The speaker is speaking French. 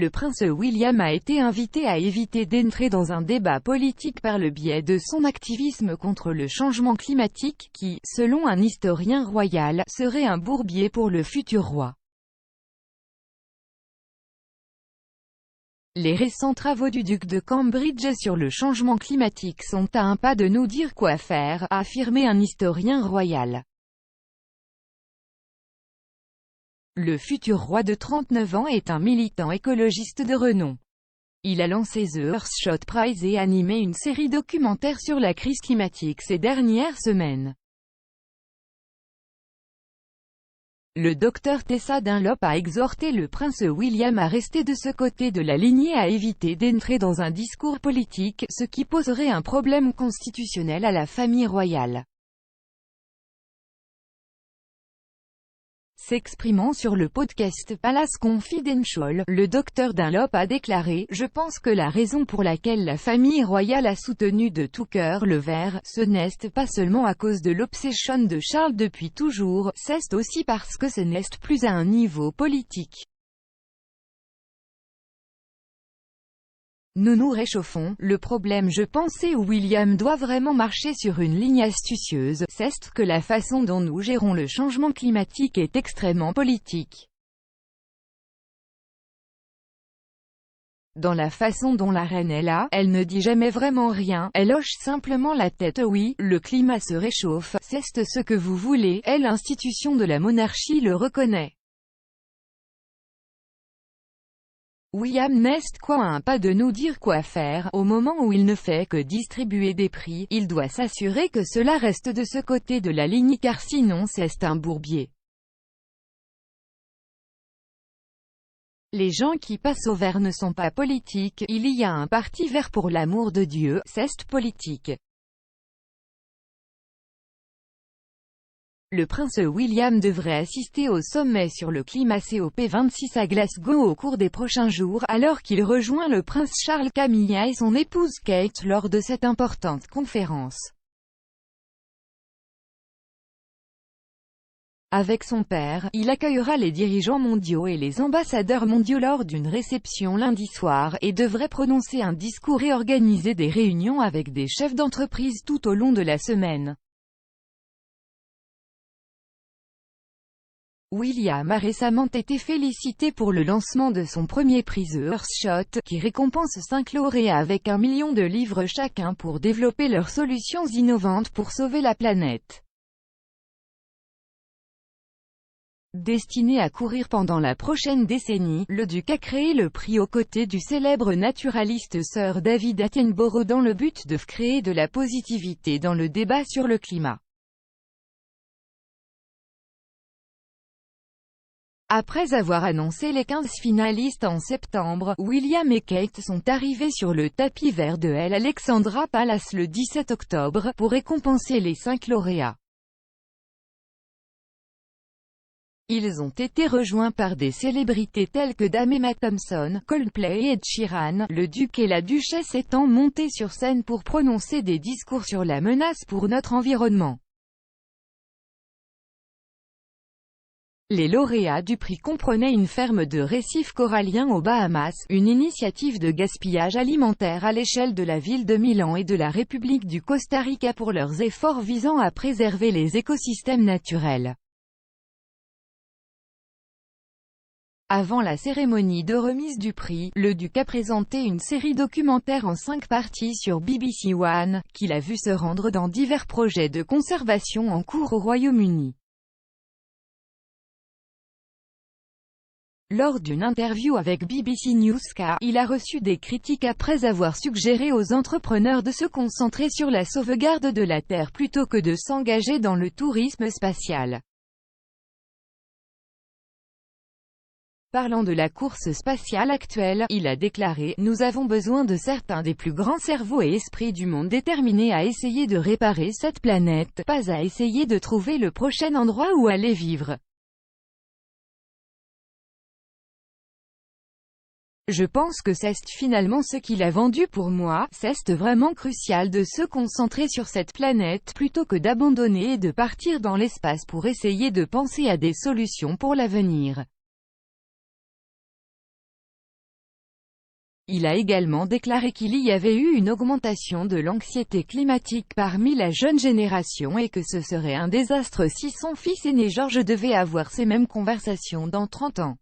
Le prince William a été invité à éviter d'entrer dans un débat politique par le biais de son activisme contre le changement climatique qui, selon un historien royal, serait un bourbier pour le futur roi. Les récents travaux du duc de Cambridge sur le changement climatique sont à un pas de nous dire quoi faire, a affirmé un historien royal. Le futur roi de 39 ans est un militant écologiste de renom. Il a lancé The Earthshot Prize et animé une série documentaire sur la crise climatique ces dernières semaines. Le docteur Tessa Dunlop a exhorté le prince William à rester de ce côté de la ligne et à éviter d'entrer dans un discours politique, ce qui poserait un problème constitutionnel à la famille royale. S'exprimant sur le podcast Palace Confidential, le docteur Dunlop a déclaré « Je pense que la raison pour laquelle la famille royale a soutenu de tout cœur le vert, ce n'est pas seulement à cause de l'obsession de Charles depuis toujours, c'est aussi parce que ce n'est plus à un niveau politique. Nous nous réchauffons, le problème je pensais où William doit vraiment marcher sur une ligne astucieuse, c'est que la façon dont nous gérons le changement climatique est extrêmement politique. Dans la façon dont la reine est là, elle ne dit jamais vraiment rien, elle hoche simplement la tête. Oui, le climat se réchauffe, c'est ce que vous voulez, et l'institution de la monarchie le reconnaît. William n'est quoi à un pas de nous dire quoi faire, au moment où il ne fait que distribuer des prix, il doit s'assurer que cela reste de ce côté de la ligne car sinon c'est un bourbier. Les gens qui passent au vert ne sont pas politiques, il y a un parti vert pour l'amour de Dieu, c'est politique. Le prince William devrait assister au sommet sur le climat COP26 à Glasgow au cours des prochains jours, alors qu'il rejoint le prince Charles Camilla et son épouse Kate lors de cette importante conférence. Avec son père, il accueillera les dirigeants mondiaux et les ambassadeurs mondiaux lors d'une réception lundi soir, et devrait prononcer un discours et organiser des réunions avec des chefs d'entreprise tout au long de la semaine. William a récemment été félicité pour le lancement de son premier prix The Earthshot, qui récompense 5 lauréats avec 1 million de livres chacun pour développer leurs solutions innovantes pour sauver la planète. Destiné à courir pendant la prochaine décennie, le duc a créé le prix aux côtés du célèbre naturaliste Sir David Attenborough dans le but de créer de la positivité dans le débat sur le climat. Après avoir annoncé les 15 finalistes en septembre, William et Kate sont arrivés sur le tapis vert de Alexandra Palace le 17 octobre, pour récompenser les 5 lauréats. Ils ont été rejoints par des célébrités telles que Dame Emma Thompson, Coldplay et Ed Sheeran, le duc et la duchesse étant montés sur scène pour prononcer des discours sur la menace pour notre environnement. Les lauréats du prix comprenaient une ferme de récifs coralliens aux Bahamas, une initiative de gaspillage alimentaire à l'échelle de la ville de Milan et de la République du Costa Rica pour leurs efforts visant à préserver les écosystèmes naturels. Avant la cérémonie de remise du prix, le duc a présenté une série documentaire en 5 parties sur BBC One, qu'il a vu se rendre dans divers projets de conservation en cours au Royaume-Uni. Lors d'une interview avec BBC News, il a reçu des critiques après avoir suggéré aux entrepreneurs de se concentrer sur la sauvegarde de la Terre plutôt que de s'engager dans le tourisme spatial. Parlant de la course spatiale actuelle, il a déclaré « Nous avons besoin de certains des plus grands cerveaux et esprits du monde déterminés à essayer de réparer cette planète, pas à essayer de trouver le prochain endroit où aller vivre. » Je pense que c'est finalement ce qu'il a vendu pour moi, c'est vraiment crucial de se concentrer sur cette planète plutôt que d'abandonner et de partir dans l'espace pour essayer de penser à des solutions pour l'avenir. Il a également déclaré qu'il y avait eu une augmentation de l'anxiété climatique parmi la jeune génération et que ce serait un désastre si son fils aîné George devait avoir ces mêmes conversations dans 30 ans.